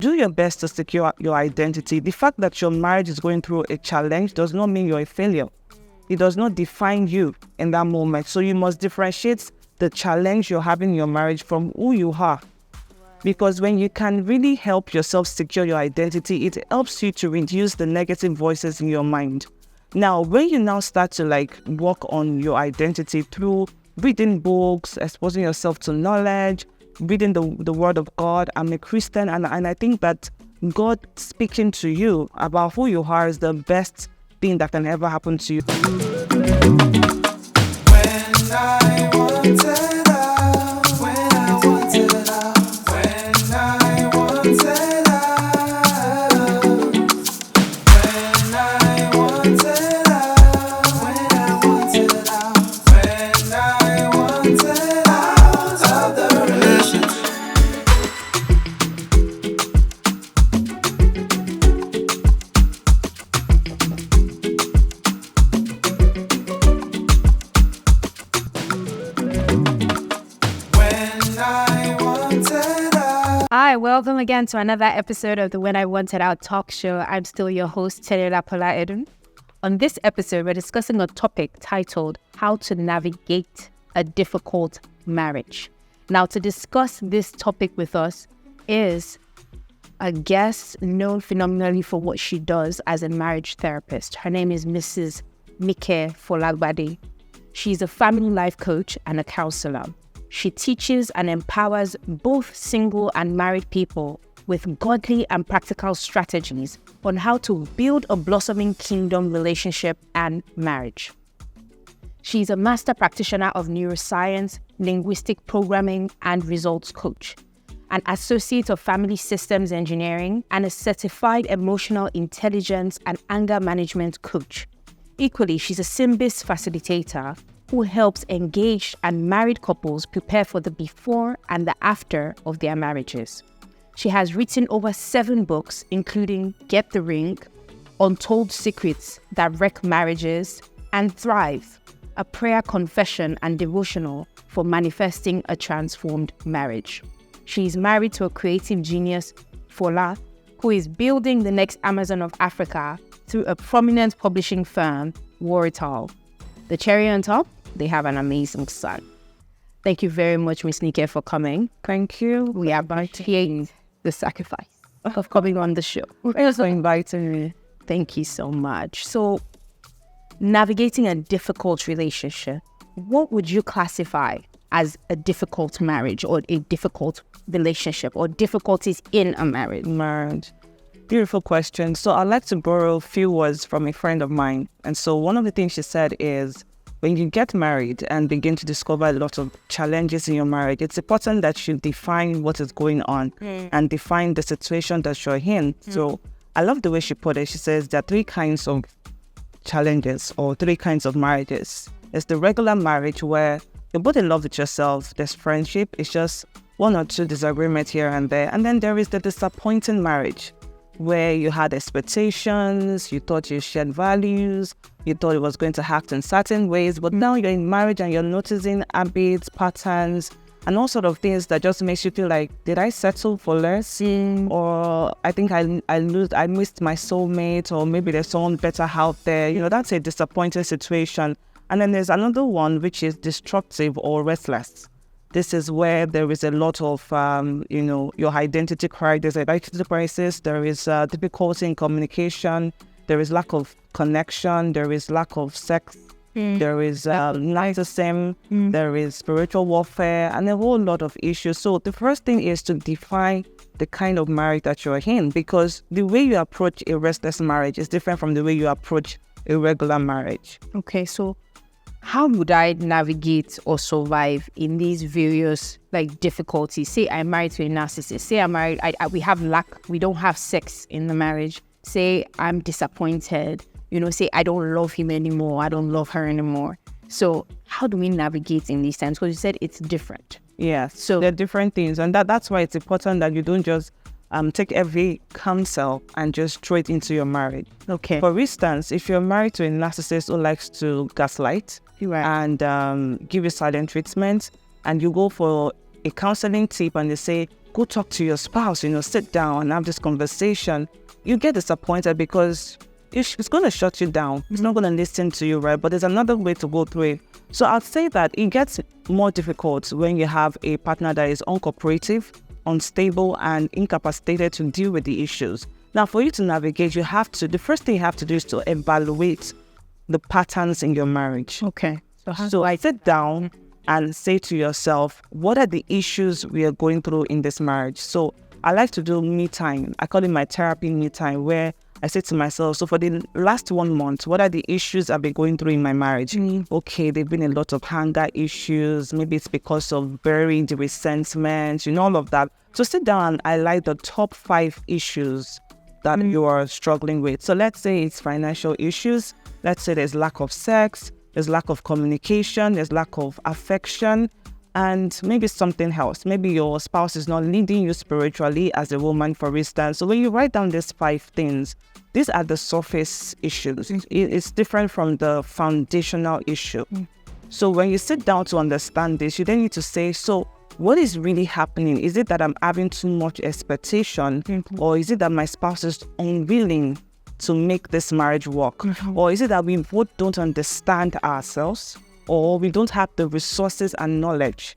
Do your best to secure your identity. The fact that your marriage is going through a challenge does not mean you're a failure. It does not define you in that moment. So you must differentiate the challenge you're having in your marriage from who you are. Because when you can really help yourself secure your identity, it helps you to reduce the negative voices in your mind. Now, when you now start to work on your identity through reading books, exposing yourself to knowledge, reading the word of God. I'm a Christian, and I think that God speaking to you about who you are is the best thing that can ever happen to you. When I wanted out, when I wanted out, when I wanted out, when I wanted out, when I wanted out, when I wanted out of the relationship. Hi, welcome again to another episode of the When I Wanted Out talk show. I'm still your host, Teleola Kola-Edun. On this episode, we're discussing a topic titled How to Navigate a Difficult Marriage. Now, to discuss this topic with us is a guest known phenomenally for what she does as a marriage therapist. Her name is Mrs. Mike Folagbade. She's a family life coach and a counselor. She teaches and empowers both single and married people with godly and practical strategies on how to build a blossoming kingdom relationship and marriage. She's a master practitioner of neuroscience, linguistic programming, and results coach, an associate of family systems engineering, and a certified emotional intelligence and anger management coach. Equally, she's a SYMBIS facilitator who helps engaged and married couples prepare for the before and the after of their marriages. She has written over 7 books, including Get the Ring, Untold Secrets That Wreck Marriages, and Thrive, a prayer, confession, and devotional for manifesting a transformed marriage. She is married to a creative genius, Fola, who is building the next Amazon of Africa through a prominent publishing firm, Warital. The cherry on top, they have an amazing son. Thank you very much, Miss Nike, for coming. Thank you. We appreciate the sacrifice of coming on the show. Thanks for inviting me. Thank you so much. So, navigating a difficult relationship, what would you classify as a difficult marriage or a difficult relationship or difficulties in a marriage? Beautiful question. So I'd like to borrow a few words from a friend of mine. And so one of the things she said is, when you get married and begin to discover a lot of challenges in your marriage, it's important that you define what is going on and define the situation that you're in. So I love the way she put it. She says there are 3 kinds of challenges or 3 kinds of marriages. There's the regular marriage where you're both in love with yourself. There's friendship. It's just 1 or 2 disagreements here and there. And then there is the disappointing marriage, where you had expectations, you thought you shared values, you thought it was going to act in certain ways, but now you're in marriage and you're noticing habits, patterns, and all sort of things that just makes you feel like, did I settle for less? Or I think I missed my soulmate, or maybe there's someone better out there. That's a disappointing situation. And then there's another one which is destructive or restless. This is where there is a lot of, your identity crisis, there is difficulty in communication, there is lack of connection, there is lack of sex, there is narcissism, there is spiritual warfare, and a whole lot of issues. So the first thing is to define the kind of marriage that you're in, because the way you approach a restless marriage is different from the way you approach a regular marriage. Okay, so how would I navigate or survive in these various difficulties? Say I'm married to a narcissist. Say I'm married, we don't have sex in the marriage. Say I'm disappointed. Say I don't love him anymore. I don't love her anymore. So how do we navigate in these times? Because you said it's different. Yeah, so there are different things, and that's why it's important that you don't just take every counsel and just throw it into your marriage. Okay. For instance, if you're married to a narcissist who likes to gaslight, right, and give you silent treatment, and you go for a counseling tip and they say, go talk to your spouse, sit down and have this conversation, you get disappointed because it's going to shut you down. It's not going to listen to you, right? But there's another way to go through it. So I'd say that it gets more difficult when you have a partner that is uncooperative, unstable, and incapacitated to deal with the issues. Now, for you to navigate, the first thing you have to do is to evaluate the patterns in your marriage. Okay. So I sit down and say to yourself, what are the issues we are going through in this marriage? So I like to do me time. I call it my therapy me time, where I say to myself, so for the last 1 month, what are the issues I've been going through in my marriage? Okay, there've been a lot of anger issues. Maybe it's because of burying the resentment, all of that. So sit down and highlight the top 5 issues that you are struggling with. So let's say it's financial issues. Let's say there's lack of sex, there's lack of communication, there's lack of affection, and maybe something else. Maybe your spouse is not leading you spiritually as a woman, for instance. So when you write down these 5 things, these are the surface issues. It's different from the foundational issue. So when you sit down to understand this, you then need to say, so what is really happening? Is it that I'm having too much expectation? Or is it that my spouse is unwilling to make this marriage work? Or is it that we both don't understand ourselves? Or we don't have the resources and knowledge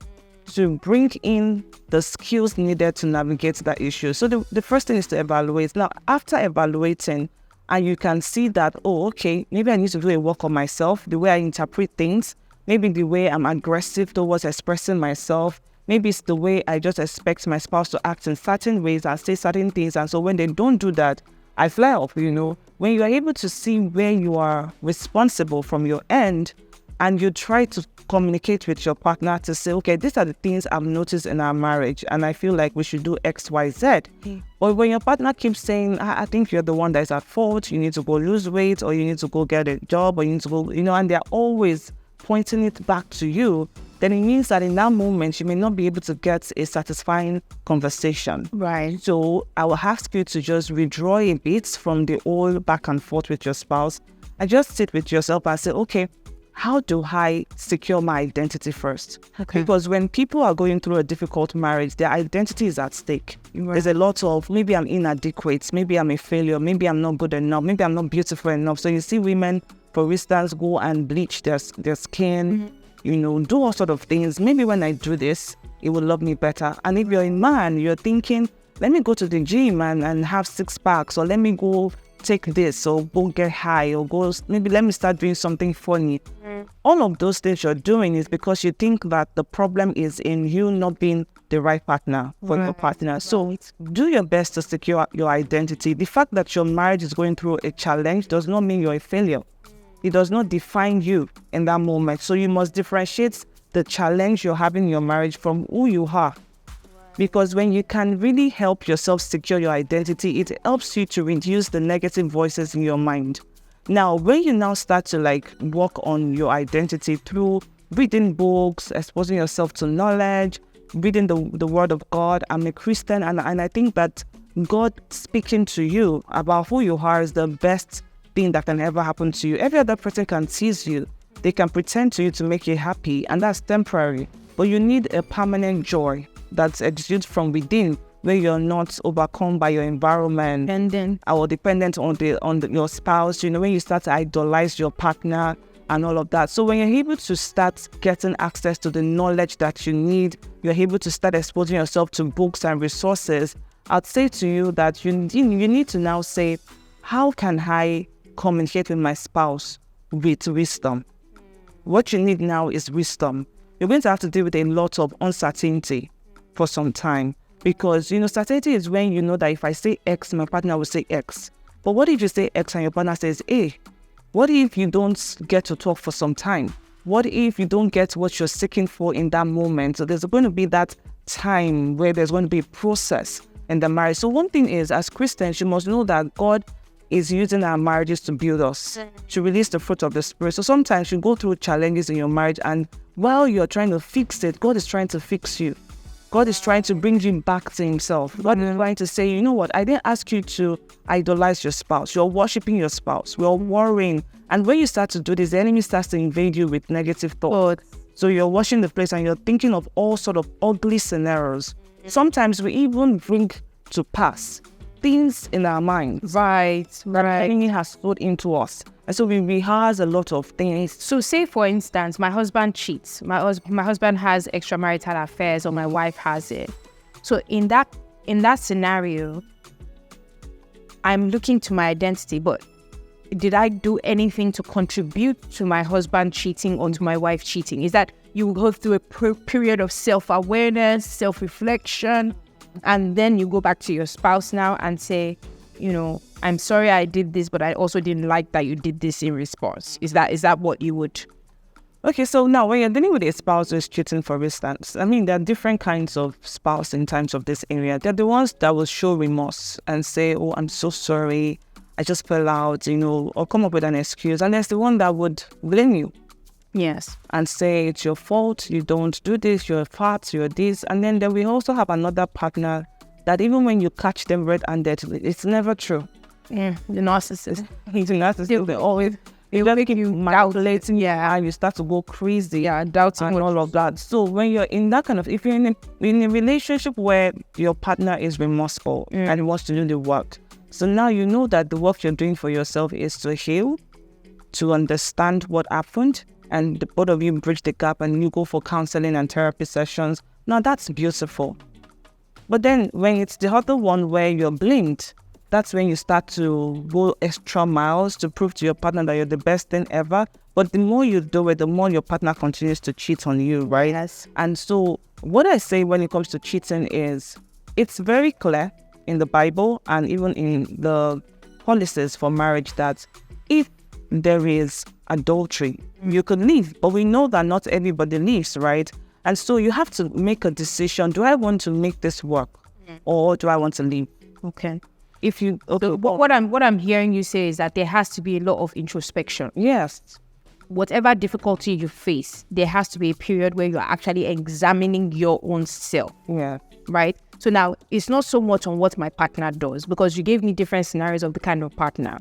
to bring in the skills needed to navigate that issue? So the first thing is to evaluate. Now, after evaluating, and you can see that, okay, maybe I need to do a work on myself, the way I interpret things, maybe the way I'm aggressive towards expressing myself, maybe it's the way I just expect my spouse to act in certain ways and say certain things. And so when they don't do that, I fly off, When you are able to see where you are responsible from your end, and you try to communicate with your partner to say, okay, these are the things I've noticed in our marriage, and I feel like we should do X, Y, Z. But when your partner keeps saying, I think you're the one that is at fault, you need to go lose weight, or you need to go get a job, or you need to go, and they're always pointing it back to you, then it means that in that moment, you may not be able to get a satisfying conversation. Right. So I will ask you to just withdraw a bit from the whole back and forth with your spouse, and just sit with yourself and say, okay, how do I secure my identity first? Okay. Because when people are going through a difficult marriage, their identity is at stake. Right. There's a lot of, maybe I'm inadequate, maybe I'm a failure, maybe I'm not good enough, maybe I'm not beautiful enough. So you see women, for instance, go and bleach their skin, do all sort of things. Maybe when I do this, it will love me better. And if you're a man, you're thinking, let me go to the gym and have 6 packs, or let me go take this, or go get high, or maybe let me start doing something funny. All of those things you're doing is because you think that the problem is in you not being the right partner for your partner. So do your best to secure your identity. The fact that your marriage is going through a challenge does not mean you're a failure. It does not define you in that moment. So you must differentiate the challenge you're having in your marriage from who you are. Because when you can really help yourself secure your identity, it helps you to reduce the negative voices in your mind. Now, when you now start to work on your identity through reading books, exposing yourself to knowledge, reading the word of God, I'm a Christian, and I think that God speaking to you about who you are is the best thing that can ever happen to you. Every other person can tease you. They can pretend to you to make you happy, and that's temporary. But you need a permanent joy that's exuded from within, where you're not overcome by your environment or dependent on your spouse. When you start to idolize your partner and all of that. So when you're able to start getting access to the knowledge that you need, you're able to start exposing yourself to books and resources. I'd say to you that you need to now say, how can I communicate with my spouse with wisdom? What you need now is wisdom. You're going to have to deal with a lot of uncertainty for some time. Because, certainty is when you know that if I say X, my partner will say X. But what if you say X and your partner says A? What if you don't get to talk for some time? What if you don't get what you're seeking for in that moment? So there's going to be that time where there's going to be a process in the marriage. So one thing is, as Christians, you must know that God is using our marriages to build us, to release the fruit of the Spirit. So sometimes you go through challenges in your marriage, and while you're trying to fix it, God is trying to fix you. God is trying to bring you back to himself. God is trying to say, you know what, I didn't ask you to idolize your spouse. You're worshiping your spouse. You're worrying. And when you start to do this, the enemy starts to invade you with negative thoughts. So you're washing the place and you're thinking of all sort of ugly scenarios Sometimes we even bring to pass things in our minds. Right. That enemy has put into us. And so we rehearse a lot of things. So say, for instance, my husband cheats. My husband has extramarital affairs, or my wife has it. So in that scenario, I'm looking to my identity, but did I do anything to contribute to my husband cheating or to my wife cheating? Is that you go through a period of self-awareness, self-reflection, and then you go back to your spouse now and say, I'm sorry I did this, but I also didn't like that you did this in response. Is that what you would? Okay, so now when you're dealing with a spouse who's cheating, for instance, I mean, there are different kinds of spouse in terms of this area. They're the ones that will show remorse and say, oh, I'm so sorry, I just fell out, or come up with an excuse. And there's the one that would blame you. Yes. And say it's your fault, you don't do this, you're fat, you're this. And then we also have another partner that even when you catch them red-handed, it's never true. Yeah, the narcissist. He's a narcissist. They always... They'll make you manipulating, and you start to go crazy, doubting and all of that. So when you're in that kind of, if you're in a relationship where your partner is remorseful and wants to do the work, so now you know that the work you're doing for yourself is to heal, to understand what happened, and the both of you bridge the gap and you go for counseling and therapy sessions. Now that's beautiful. But then when it's the other one where you're blamed, that's when you start to go extra miles to prove to your partner that you're the best thing ever. But the more you do it, the more your partner continues to cheat on you, right? Yes. And so what I say when it comes to cheating is it's very clear in the Bible and even in the policies for marriage that if there is adultery, you could leave. But we know that not everybody leaves, right? And so you have to make a decision. Do I want to make this work or do I want to leave? Okay. So what I'm hearing you say is that there has to be a lot of introspection. Yes. Whatever difficulty you face, there has to be a period where you're actually examining your own self. Yeah. Right? So now, it's not so much on what my partner does, because you gave me different scenarios of the kind of partner.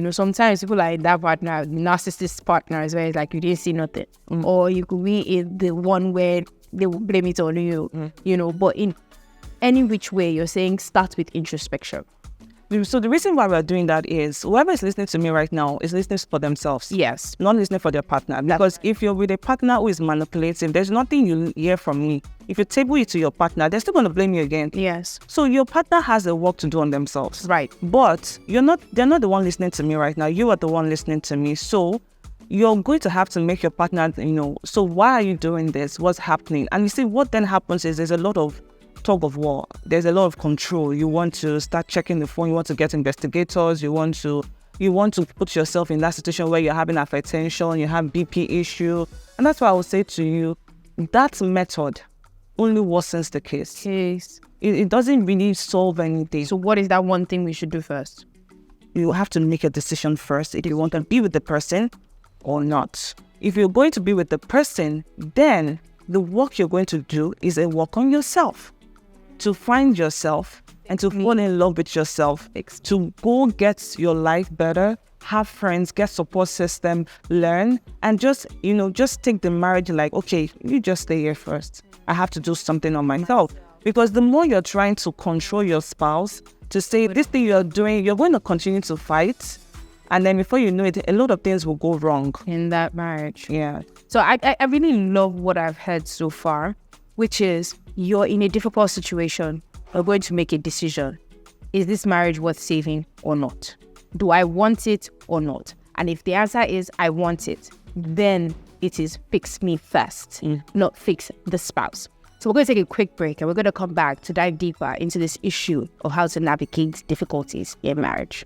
Sometimes people are in that partner, narcissist partners, where it's like you didn't see nothing. Or you could be in the one where they will blame it on you, but in any which way, you're saying start with introspection. So the reason why we're doing that is whoever is listening to me right now is listening for themselves. Yes. Not listening for their partner. Because if you're with a partner who is manipulative, there's nothing you hear from me. If you table it to your partner, they're still going to blame you again. Yes. So your partner has a work to do on themselves. Right. But they're not the one listening to me right now. You are the one listening to me. So you're going to have to make your partner, so why are you doing this? What's happening? And you see, what then happens is there's a lot of tug of war. There's a lot of control. You want to start checking the phone. You want to get investigators. You want to put yourself in that situation where you're having hypertension, you have BP issue. And that's why I would say to you, that method only worsens the case. It doesn't really solve anything. So what is that one thing we should do first? You have to make a decision first if you want to be with the person or not. If you're going to be with the person, then the work you're going to do is a work on yourself. To find yourself and to fall in love with yourself, to go get your life better, have friends, get support system, learn, and just take the marriage like, okay, you just stay here first. I have to do something on myself. Because the more you're trying to control your spouse, to say this thing you're doing, you're going to continue to fight. And then before you know it, a lot of things will go wrong in that marriage. Yeah. So I really love what I've heard so far, which is you're in a difficult situation. We're going to make a decision. Is this marriage worth saving or not? Do I want it or not? And if the answer is I want it, then it is fix me first, not fix the spouse. So we're going to take a quick break and we're going to come back to dive deeper into this issue of how to navigate difficulties in marriage.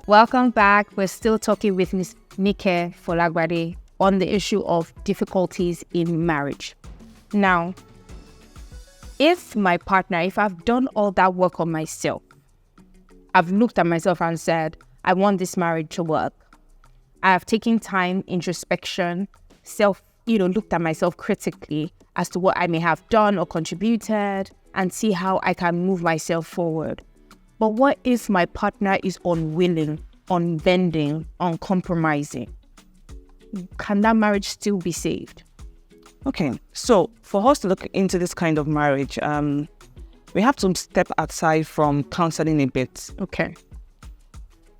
Welcome back. We're still talking with Miss Nike Folagbade on the issue of difficulties in marriage. Now, if I've done all that work on myself, I've looked at myself and said, I want this marriage to work. I have taken time, introspection, looked at myself critically as to what I may have done or contributed and see how I can move myself forward. But what if my partner is unwilling, unbending, uncompromising? Can that marriage still be saved? Okay, so for us to look into this kind of marriage, we have to step aside from counseling a bit. Okay.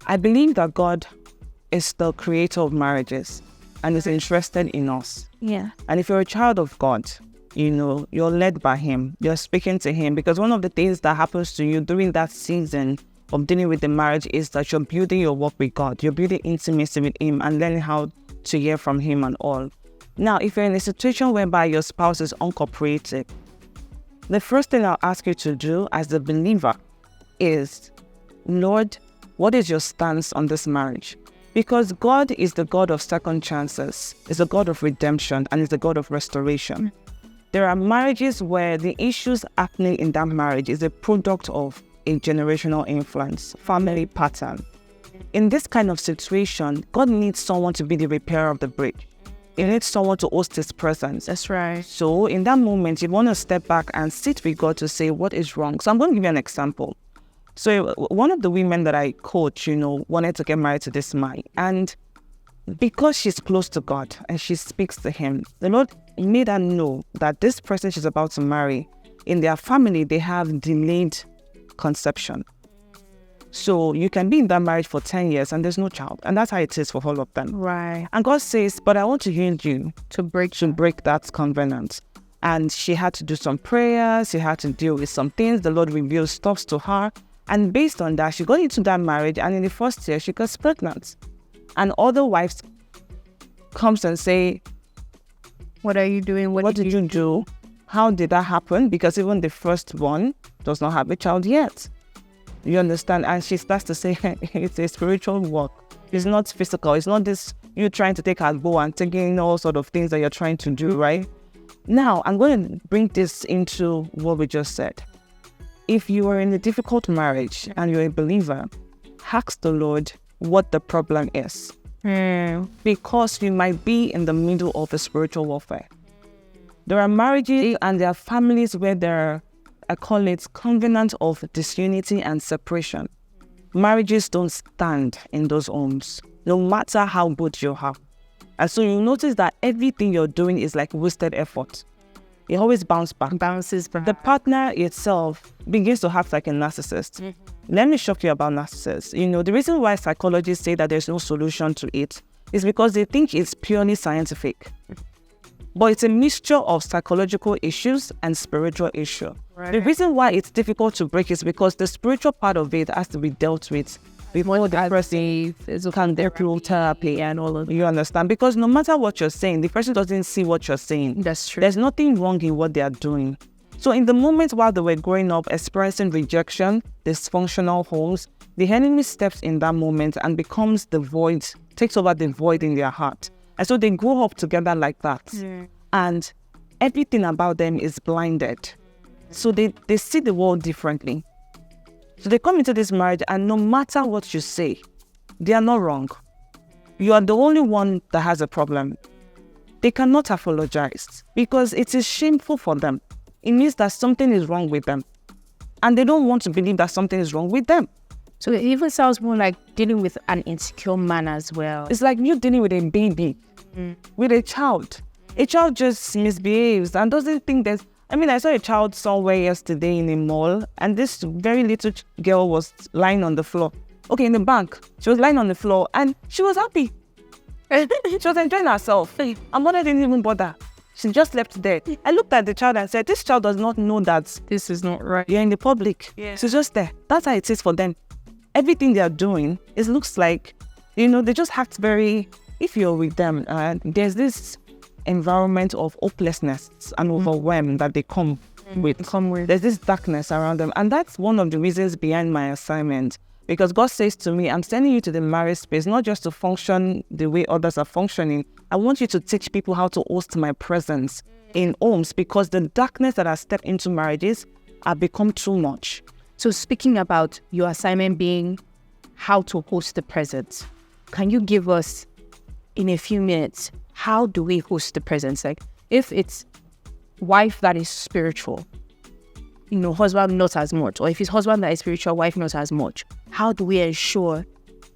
I believe that God is the creator of marriages and is interested in us. Yeah. And if you're a child of God, you're led by him, you're speaking to him, because one of the things that happens to you during that season of dealing with the marriage is that you're building your walk with God, you're building intimacy with him and learning how to hear from him and all. Now, if you're in a situation whereby your spouse is uncooperative, the first thing I'll ask you to do as a believer is, Lord, what is your stance on this marriage? Because God is the God of second chances, is the God of redemption, and is the God of restoration. There are marriages where the issues happening in that marriage is a product of a generational influence, family pattern. In this kind of situation, God needs someone to be the repairer of the breach. He needs someone to host his presence. That's right. So in that moment, you want to step back and sit with God to say, what is wrong? So I'm going to give you an example. So one of the women that I coach, wanted to get married to this man. And because she's close to God and she speaks to him, the Lord made her know that this person she's about to marry, in their family, they have delayed conception. So you can be in that marriage for 10 years and there's no child. And that's how it is for all of them. Right. And God says, but I want to heal you to break that covenant. And she had to do some prayers. She had to deal with some things. The Lord revealed stuff to her. And based on that, she got into that marriage. And in the first year, she got pregnant. And other wives comes and say, what are you doing? What did you do? How did that happen? Because even the first one does not have a child yet. You understand? And she starts to say, it's a spiritual work. It's not physical. It's not this, you trying to take a bow and taking all sort of things that you're trying to do, right? Now, I'm going to bring this into what we just said. If you are in a difficult marriage and you're a believer, ask the Lord what the problem is. Because you might be in the middle of a spiritual warfare. There are marriages and there are families where there are, I call it, covenant of disunity and separation. Marriages don't stand in those homes, no matter how good you are. And so you notice that everything you're doing is like wasted effort. It always bounces back. The partner itself begins to act like a narcissist. Mm-hmm. Let me shock you about narcissists. The reason why psychologists say that there's no solution to it is because they think it's purely scientific. But it's a mixture of psychological issues and spiritual issues. Right. The reason why it's difficult to break is because the spiritual part of it has to be dealt with before the person can get through therapy and all of that. You understand? Because no matter what you're saying, the person doesn't see what you're saying. That's true. There's nothing wrong in what they are doing. So in the moment while they were growing up, experiencing rejection, dysfunctional homes, the enemy steps in that moment and becomes the void, takes over the void in their heart. And so they grow up together like that. Mm. And everything about them is blinded. So they see the world differently. So they come into this marriage and no matter what you say, they are not wrong. You are the only one that has a problem. They cannot apologize because it is shameful for them. It means that something is wrong with them. And they don't want to believe that something is wrong with them. So it even sounds more like dealing with an insecure man as well. It's like you dealing with a baby, with a child. A child just misbehaves and doesn't think there's... I saw a child somewhere yesterday in a mall and this very little girl was lying on the floor. Okay, in the bank. She was lying on the floor and she was happy. She was enjoying herself. And mother didn't even bother. She just left there. I looked at the child and said, this child does not know that this is not right. You're in the public. Yeah. She's just there. That's how it is for them. Everything they are doing, it looks like, they just act very... If you're with them, there's this environment of hopelessness and overwhelm that they come with. There's this darkness around them. And that's one of the reasons behind my assignment. Because God says to me, I'm sending you to the marriage space, not just to function the way others are functioning. I want you to teach people how to host my presence in homes, because the darkness that has stepped into marriages have become too much. So speaking about your assignment being how to host the presence, can you give us in a few minutes, how do we host the presence? Like if it's wife that is spiritual, husband not as much, or if it's husband that is spiritual, wife not as much, how do we ensure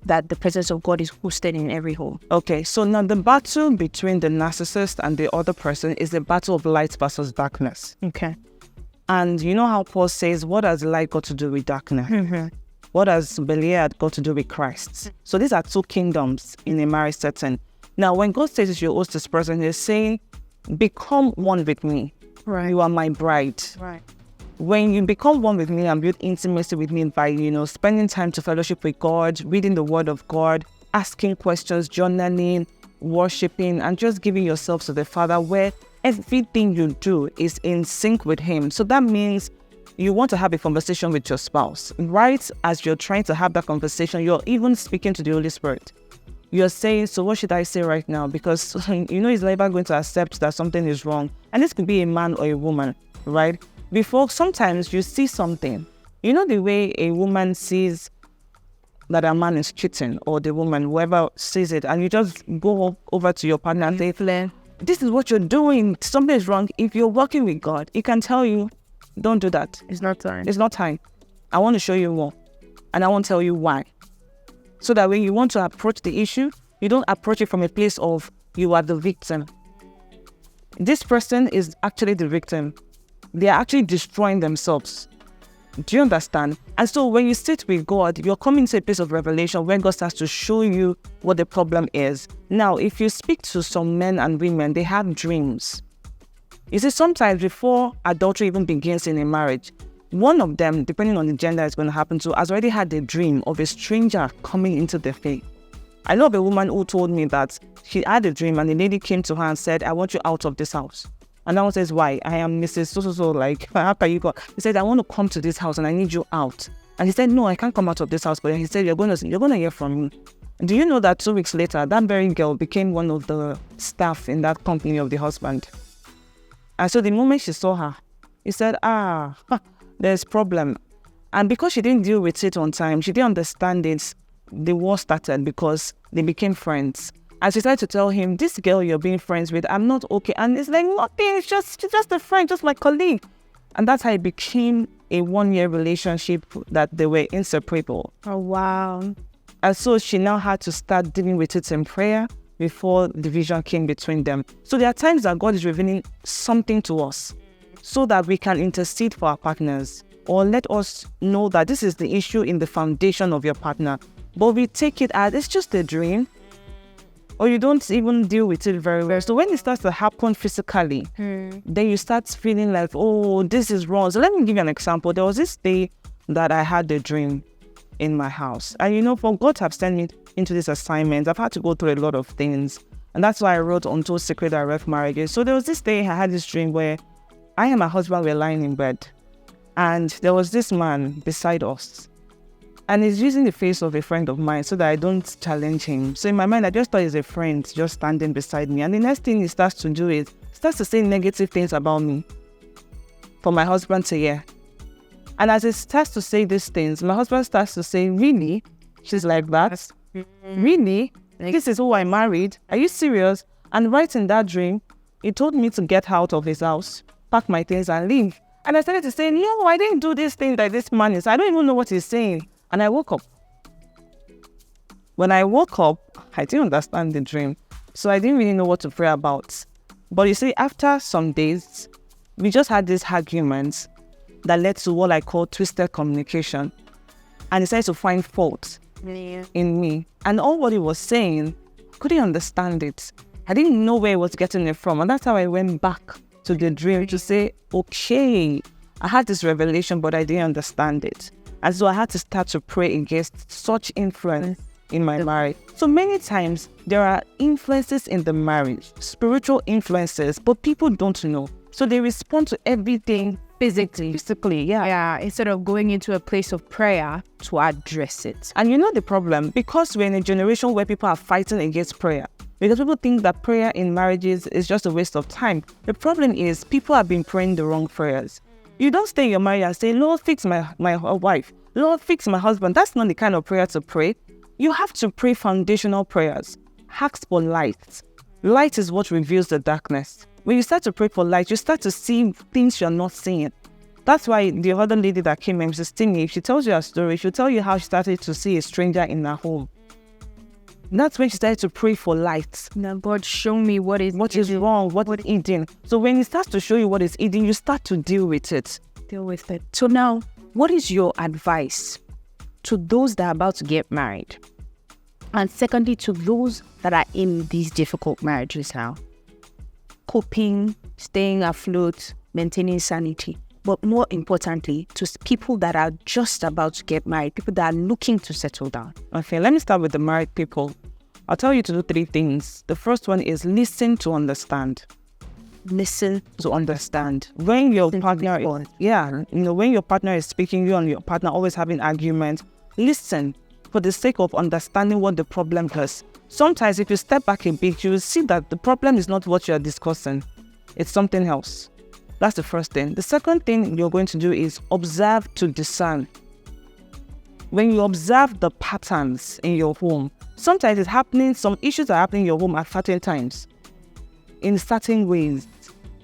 that the presence of God is hosted in every home? Okay, so now the battle between the narcissist and the other person is the battle of light versus darkness. Okay. And you know how Paul says, what has light got to do with darkness? Mm-hmm. What has Belial got to do with Christ? So these are two kingdoms in a marriage setting. Now, when God says you should host this person, he's saying, become one with me. Right. You are my bride. Right. When you become one with me and build intimacy with me by, spending time to fellowship with God, reading the word of God, asking questions, journaling, worshiping, and just giving yourself to the Father, where everything you do is in sync with Him. So that means you want to have a conversation with your spouse. Right as you're trying to have that conversation, you're even speaking to the Holy Spirit. You're saying, so what should I say right now? Because, he's never going to accept that something is wrong. And this could be a man or a woman, right? Before, sometimes you see something. You know the way a woman sees that a man is cheating, or the woman, whoever sees it, and you just go over to your partner and say, this is what you're doing. Something is wrong. If you're working with God, He can tell you, don't do that. It's not time. It's not time. I want to show you more. And I won't tell you why. So that when you want to approach the issue, you don't approach it from a place of you are the victim. This person is actually the victim. They are actually destroying themselves. Do you understand? And so when you sit with God, you're coming to a place of revelation where God starts to show you what the problem is. Now, if you speak to some men and women, they have dreams. You see, sometimes before adultery even begins in a marriage, one of them, depending on the gender it's going to happen to, has already had a dream of a stranger coming into the faith. I know of a woman who told me that she had a dream and the lady came to her and said, I want you out of this house. And that one says, why? I am Mrs. So, like, how can you go? He said, I want to come to this house and I need you out. And he said, no, I can't come out of this house. But he said, you're going to hear from me. Do you know that 2 weeks later, that very girl became one of the staff in that company of the husband? And so the moment she saw her, he said, there's problem. And because she didn't deal with it on time, she didn't understand it, the war started because they became friends. And she started to tell him, this girl you're being friends with, I'm not okay. And it's like, nothing, she's just a friend, just my colleague. And that's how it became a 1-year relationship that they were inseparable. Oh, wow. And so she now had to start dealing with it in prayer before division came between them. So there are times that God is revealing something to us so that we can intercede for our partners, or let us know that this is the issue in the foundation of your partner. But we take it as it's just a dream, or you don't even deal with it very well. So when it starts to happen physically, then you start feeling like, oh, this is wrong. So let me give you an example. There was this day that I had a dream in my house. And for God to have sent me into this assignment, I've had to go through a lot of things. And that's why I wrote Untold Secret That Wreck Marriages. So there was this day I had this dream where I and my husband were lying in bed. And there was this man beside us. And he's using the face of a friend of mine so that I don't challenge him. So in my mind, I just thought he's a friend just standing beside me. And the next thing he starts to do is, starts to say negative things about me for my husband to hear. And as he starts to say these things, my husband starts to say, really? She's like that? Really? This is who I married? Are you serious? And right in that dream, he told me to get out of his house, pack my things and leave. And I started to say, no, I didn't do this thing that this man is. I don't even know what he's saying. And I woke up. When I woke up, I didn't understand the dream. So I didn't really know what to pray about. But you see, after some days, we just had these arguments that led to what I call twisted communication. And he started to find fault in me. And all what he was saying, I couldn't understand it. I didn't know where he was getting it from. And that's how I went back to the dream to say, okay, I had this revelation, but I didn't understand it. And so I had to start to pray against such influence in my marriage. So many times there are influences in the marriage, spiritual influences, but people don't know. So they respond to everything physically, yeah, instead of going into a place of prayer to address it. And you know the problem, because we're in a generation where people are fighting against prayer, because people think that prayer in marriages is just a waste of time. The problem is people have been praying the wrong prayers. You don't stay in your marriage and say, Lord, fix my wife. Lord, fix my husband. That's not the kind of prayer to pray. You have to pray foundational prayers. Ask for light. Light is what reveals the darkness. When you start to pray for light, you start to see things you're not seeing. That's why the other lady that came in, Mrs. Tinney, if she tells you a story, she'll tell you how she started to see a stranger in her home. That's when she started to pray for light. Now, God, show me what is wrong, what is eating. So when He starts to show you what is eating, you start to deal with it. So now, what is your advice to those that are about to get married? And secondly, to those that are in these difficult marriages now? Coping, staying afloat, maintaining sanity. But more importantly, to people that are just about to get married, people that are looking to settle down. Okay, let me start with the married people. I'll tell you to do 3 things. The first one is listen to understand. Listen to understand. When your partner when your partner is speaking, you and your partner always having arguments, listen for the sake of understanding what the problem is. Sometimes if you step back a bit, you will see that the problem is not what you are discussing. It's something else. That's the first thing. The second thing you're going to do is observe to discern. When you observe the patterns in your home, sometimes it's happening, some issues are happening in your home at certain times, in certain ways,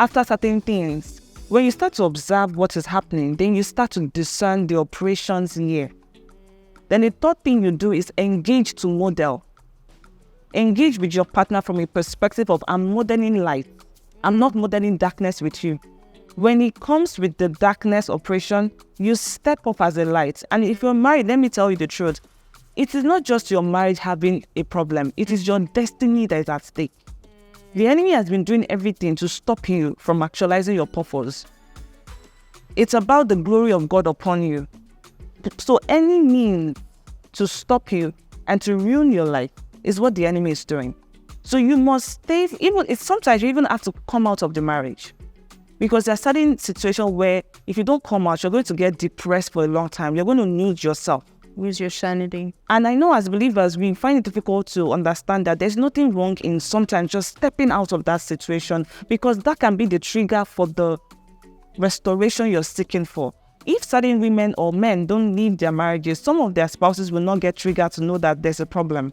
after certain things. When you start to observe what is happening, then you start to discern the operations here. Then the third thing you do is engage to model. Engage with your partner from a perspective of, I'm modeling light. I'm not modeling darkness with you. When it comes with the darkness operation, you step up as a light. And if you're married, let me tell you the truth. It is not just your marriage having a problem. It is your destiny that is at stake. The enemy has been doing everything to stop you from actualizing your purpose. It's about the glory of God upon you. So any means to stop you and to ruin your life is what the enemy is doing. So you must stay, sometimes you even have to come out of the marriage. Because there are certain situations where if you don't come out, you're going to get depressed for a long time. You're going to lose yourself. Lose your sanity. And I know as believers, we find it difficult to understand that there's nothing wrong in sometimes just stepping out of that situation, because that can be the trigger for the restoration you're seeking for. If certain women or men don't leave their marriages, some of their spouses will not get triggered to know that there's a problem.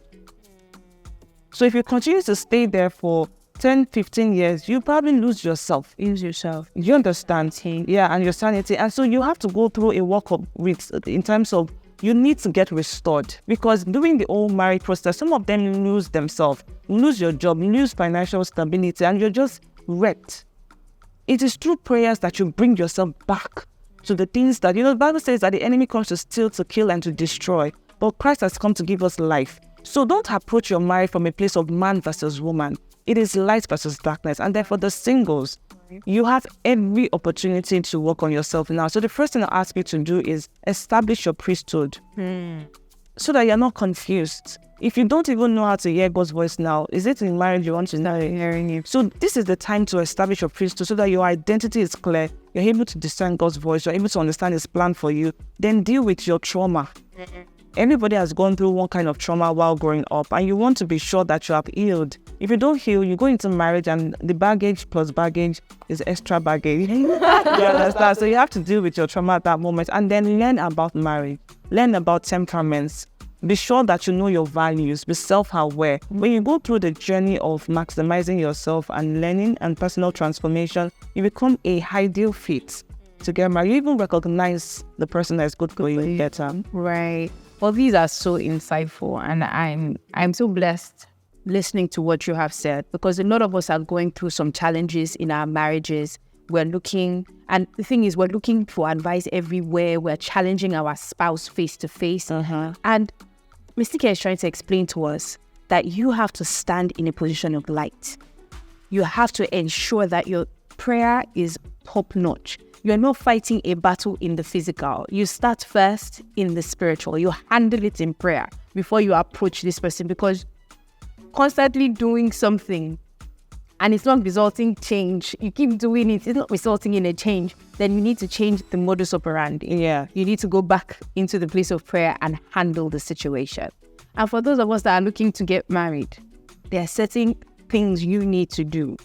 So if you continue to stay there for 10, 15 years, you probably lose yourself. You understand? Yeah, and your sanity. And so you have to go through a walk of with in terms of you need to get restored. Because during the whole marriage process, some of them lose themselves, lose your job, lose financial stability, and you're just wrecked. It is through prayers that you bring yourself back to the things that, the Bible says that the enemy comes to steal, to kill, and to destroy. But Christ has come to give us life. So don't approach your marriage from a place of man versus woman. It is light versus darkness. And therefore, the singles, you have every opportunity to work on yourself now. So the first thing I ask you to do is establish your priesthood so that you're not confused. If you don't even know how to hear God's voice now, is it in marriage you want to start hearing Him? So this is the time to establish your priesthood so that your identity is clear. You're able to discern God's voice. You're able to understand His plan for you. Then deal with your trauma. Everybody has gone through one kind of trauma while growing up, and you want to be sure that you have healed. If you don't heal, you go into marriage and the baggage plus baggage is extra baggage. You understand? So you have to deal with your trauma at that moment and then learn about marriage. Learn about temperaments. Be sure that you know your values. Be self-aware. When you go through the journey of maximizing yourself and learning and personal transformation, you become a ideal fit to get married. You even recognize the person that is good for you better. Right. Well, these are so insightful, and I'm so blessed listening to what you have said, because a lot of us are going through some challenges in our marriages. We're looking, and the thing is, we're looking for advice everywhere. We're challenging our spouse face to face. And Mystica is trying to explain to us that you have to stand in a position of light. You have to ensure that your prayer is top notch. You're not fighting a battle in the physical. You start first in the spiritual. You handle it in prayer before you approach this person, because constantly doing something and it's not resulting change, you keep doing it, it's not resulting in a change, then you need to change the modus operandi. Yeah. You need to go back into the place of prayer and handle the situation. And for those of us that are looking to get married, there are certain things you need to do.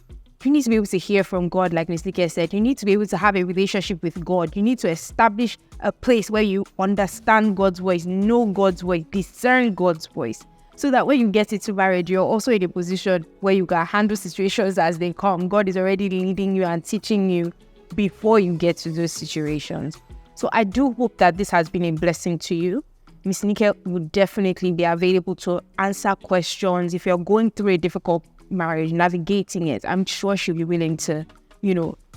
You need to be able to hear from God, like Ms. Nike said. You need to be able to have a relationship with God. You need to establish a place where you understand God's voice, know God's voice, discern God's voice, so that when you get into marriage, you're also in a position where you can handle situations as they come. God is already leading you and teaching you before you get to those situations. So I do hope that this has been a blessing to you. Ms. Nike would definitely be available to answer questions. If you're going through a difficult marriage, navigating it, I'm sure she'll be willing to,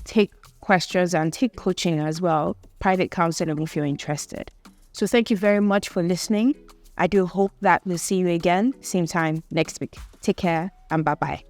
take questions and take coaching as well, private counseling if you're interested. So thank you very much for listening. I do hope that we'll see you again, same time next week. Take care and bye-bye.